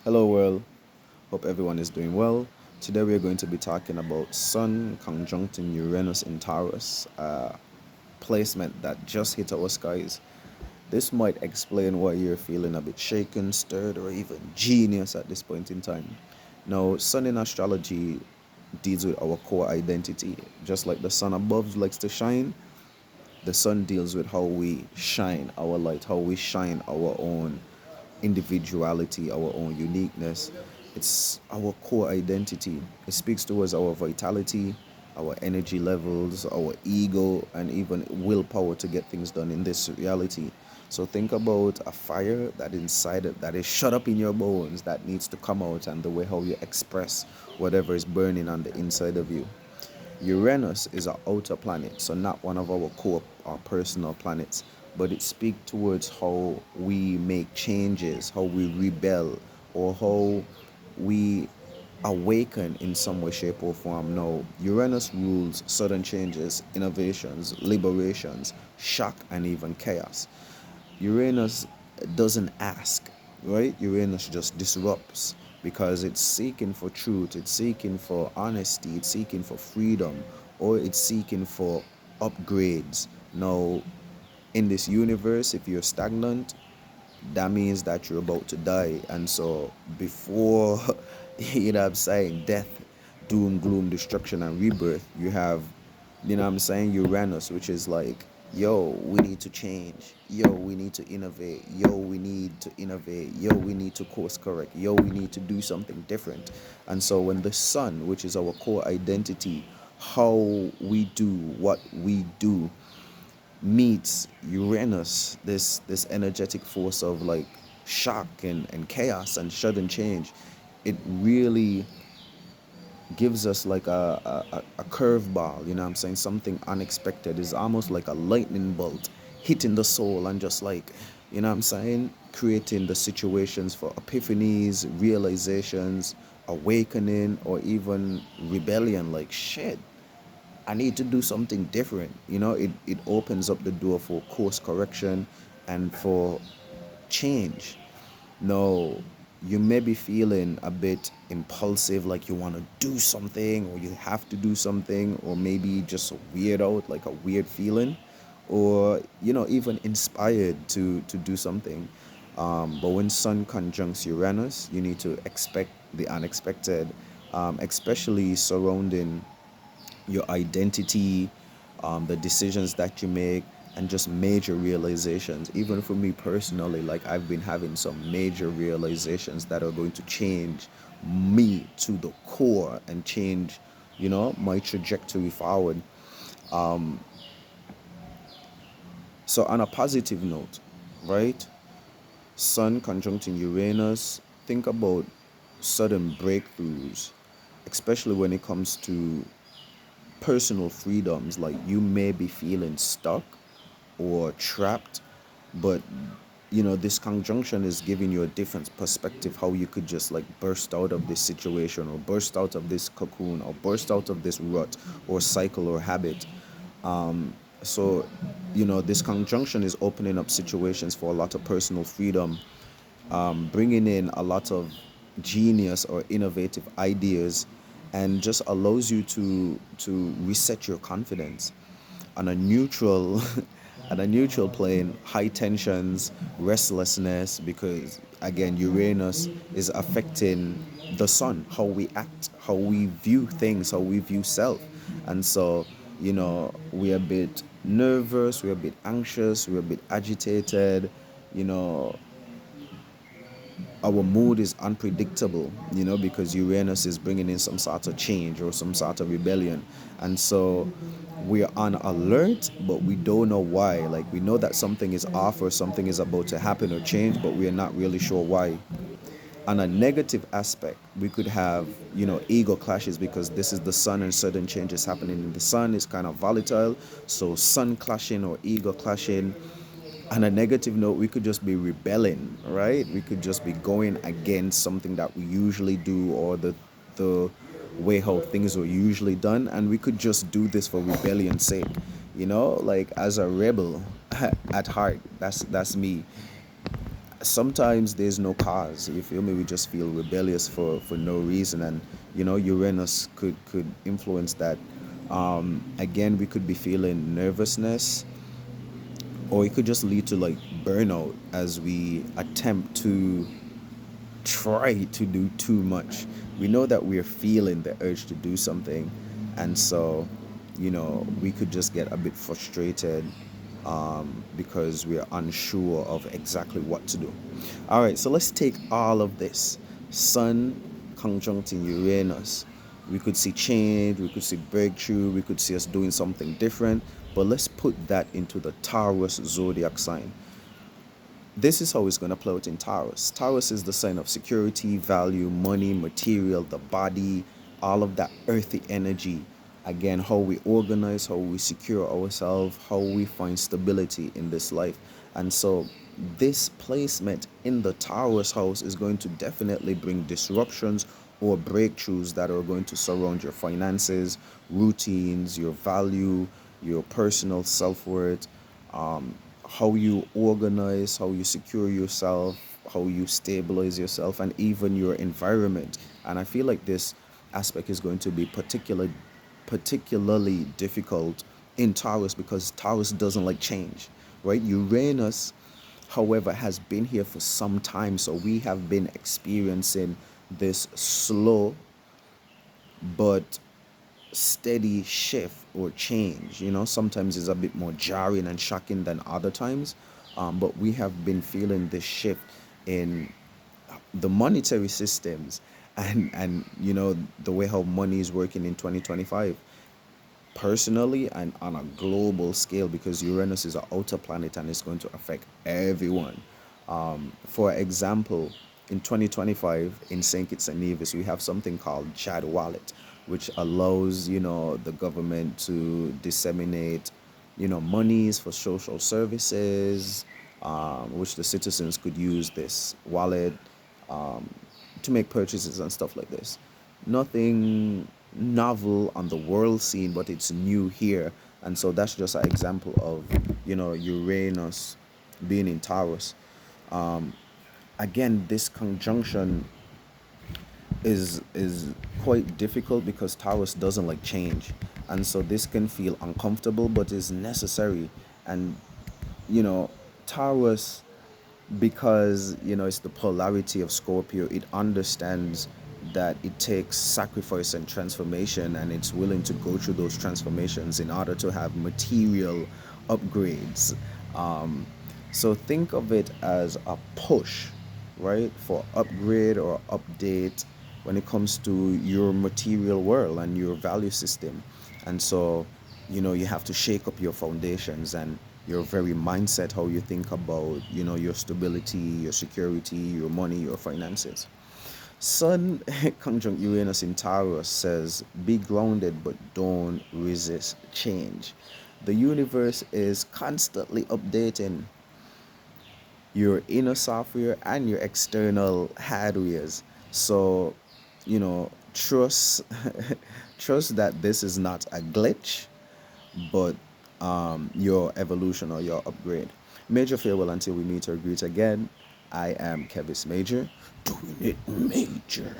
Hello, world. Hope everyone is doing well. Today, we are going to be talking about Sun conjuncting Uranus in Taurus, placement that just hit our skies. This might explain why you're feeling a bit shaken, stirred, or even genius at this point in time. Now, Sun in astrology deals with our core identity. Just like the sun above likes to shine, the sun deals with how we shine our light, how we shine our own individuality, our own uniqueness. It's our core identity. It speaks towards our vitality, our energy levels, our ego, and even willpower to get things done in this reality. So think about a fire that inside it that is shut up in your bones that needs to come out, and the way how you express whatever is burning on the inside of you. Uranus is our outer planet, so not one of our core or personal planets, but it speaks towards how we make changes, how we rebel, or how we awaken in some way, shape, or form. Now, Uranus rules sudden changes, innovations, liberations, shock, and even chaos. Uranus doesn't ask, right? Uranus just disrupts because it's seeking for truth, it's seeking for honesty, it's seeking for freedom, or it's seeking for upgrades. Now, in this universe, if you're stagnant, that means that you're about to die. And so, before, what I'm saying, death, doom, gloom, destruction, and rebirth, you have, what I'm saying, Uranus, which is like, yo, we need to change. Yo, we need to innovate. Yo, we need to innovate. Yo, we need to course correct. Yo, we need to do something different. And so, when the sun, which is our core identity, how we do what we do, meets Uranus, this energetic force of like shock and chaos and sudden change, it really gives us like a curveball, you know what I'm saying? Something unexpected. Is almost like a lightning bolt hitting the soul and just like, you know what I'm saying? Creating the situations for epiphanies, realizations, awakening, or even rebellion. Like, shit, I need to do something different. It opens up the door for course correction and for change. No, you may be feeling a bit impulsive, like you want to do something or you have to do something, or maybe just a weird out, like a weird feeling, or even inspired to do something. But when Sun conjuncts Uranus, you need to expect the unexpected, especially surrounding your identity, the decisions that you make, and just major realizations. Even for me personally, like I've been having some major realizations that are going to change me to the core and change, my trajectory forward. So, on a positive note, right? Sun conjuncting Uranus, think about sudden breakthroughs, especially when it comes to personal freedoms. Like, you may be feeling stuck or trapped, but this conjunction is giving you a different perspective, how you could just like burst out of this situation, or burst out of this cocoon, or burst out of this rut or cycle or habit. So this conjunction is opening up situations for a lot of personal freedom, bringing in a lot of genius or innovative ideas, and just allows you to reset your confidence on a neutral on a neutral plane. High tensions, restlessness, because again, Uranus is affecting the sun, how we act, how we view things, how we view self. And so we're a bit nervous, we're a bit anxious, we're a bit agitated. you know our mood is unpredictable, because Uranus is bringing in some sort of change or some sort of rebellion. And so we're on alert, but we don't know why. Like, we know that something is off or something is about to happen or change, but we're not really sure why. On a negative aspect, we could have, ego clashes, because this is the sun and certain changes happening in the sun is kind of volatile. So sun clashing or ego clashing. On a negative note, we could just be rebelling, right? We could just be going against something that we usually do, or the way how things were usually done, and we could just do this for rebellion's sake. Like, as a rebel at heart, that's me. sometimes there's no cause. You feel me? We just feel rebellious for no reason, and Uranus could influence that. Again, we could be feeling nervousness, or it could just lead to like burnout as we attempt to try to do too much. We know that we're feeling the urge to do something, and so, we could just get a bit frustrated because we're unsure of exactly what to do. All right, so let's take all of this. Sun conjuncting Uranus. We could see change, we could see breakthrough, we could see us doing something different, but let's put that into the Taurus zodiac sign. This is how it's going to play out in Taurus. Taurus is the sign of security, value, money, material, the body, all of that earthy energy. Again, how we organize, how we secure ourselves, how we find stability in this life. And so, this placement in the Taurus house is going to definitely bring disruptions or breakthroughs that are going to surround your finances, routines, your value, your personal self worth, how you organize, how you secure yourself, how you stabilize yourself, and even your environment. And I feel like this aspect is going to be particularly difficult in Taurus because Taurus doesn't like change, right? Uranus, however, has been here for some time, so we have been experiencing this slow but steady shift or change. Sometimes it's a bit more jarring and shocking than other times, but we have been feeling this shift in the monetary systems and the way how money is working in 2025, personally and on a global scale, because Uranus is an outer planet and it's going to affect everyone. For example, in 2025 in St. Kitts and Nevis, we have something called Chad Wallet, which allows the government to disseminate monies for social services, which the citizens could use this wallet um, to make purchases and stuff like this. Nothing novel on the world scene, but it's new here. And so that's just an example of, Uranus being in Taurus. Again, this conjunction is quite difficult because Taurus doesn't like change. And so this can feel uncomfortable, but is necessary. And, you know, Taurus, because it's the polarity of Scorpio, it understands that it takes sacrifice and transformation, and it's willing to go through those transformations in order to have material upgrades. um, so think of it as a push, right, for upgrade or update when it comes to your material world and your value system. And so, you have to shake up your foundations and your very mindset, how you think about, your stability, your security, your money, your finances. Sun conjunct Uranus in Taurus says, be grounded but don't resist change. The universe is constantly updating your inner software and your external hardwares. So, trust trust that this is not a glitch, but your evolution or your upgrade. Major farewell until we meet or greet again. I am Kevis Major, doing it major.